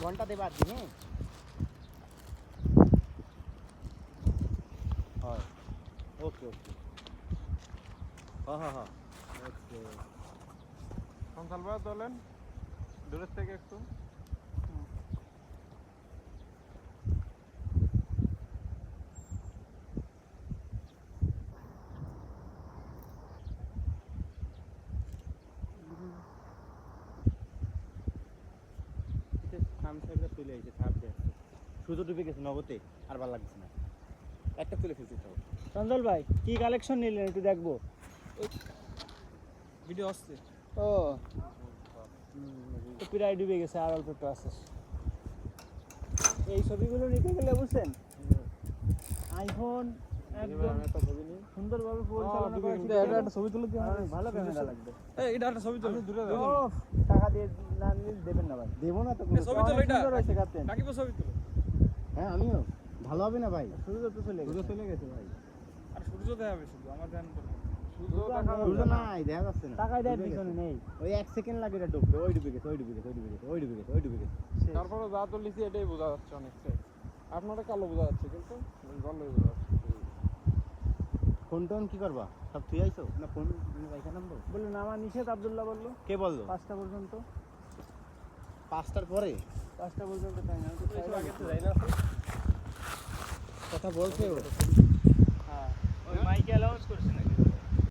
ঘন্টা দেবা দিন হ্যাঁ ওকে ওকে হ্যাঁ ওকে কনসাল ভাই তোলেন দূরের থেকে একটু চলে এসেছে ছাপ দিয়ে সুতো ডুবে গেছে নগদে আর ভালো লাগছে না একটা তুলে ফেলতে চাও চঞ্চল ভাই কি কালেকশন নিলেন একটু দেখবো ভিডিও আসছে ও প্রায় ডুবে গেছে আর অল্প একটু আছে এই ছবিগুলো নিতে গেলে বুঝছেন আইফোন একদম সুন্দরভাবে পরিচালনা করা একটা ছবি তুলে দিও ভালো ক্যামেরা লাগবে এটা একটা ছবি তুলে দূরে টাকা দিয়ে না নিলে দেবেন না ভাই দেবো না তো ছবি তুলো এটা সুন্দর হয়েছে কাটেন রাকিব ছবি তুলো হ্যাঁ আমিও ভালো হবে না ভাই সূর্য তো চলে গেছে চলে গেছে ভাই আর সূর্য দেখাবে শুধু আমার ধ্যান করবে সূর্য নাই দেখা যাচ্ছে না টাকাই দেওয়ার পিছনে নেই ওই 1 সেকেন্ড লাগে এটা ডুববে ওই ডুবে গেছে ওই ডুবে গেছে ওই ডুবে গেছে ওই ডুবে গেছে ওই ডুবে গেছে তারপরে যা তুলিছি এটাই বোঝা যাচ্ছে অনেকটাই আপনারা কালো বোঝা যাচ্ছে কিন্তু ভালোই বোঝা যাচ্ছে ফোন টোন কি করবা সব তুই আইছো না ফোন রাইখা নামবো বললো নামা নিষেধ আব্দুল্লাহ বললো কে বললো 5টা পর্যন্ত 5টার পরে 5টা পর্যন্ত টাইম আমি তো আগে তো যাই না কথা বলছে ও হ্যাঁ ওই মাইকে অ্যালাউন্স করছে না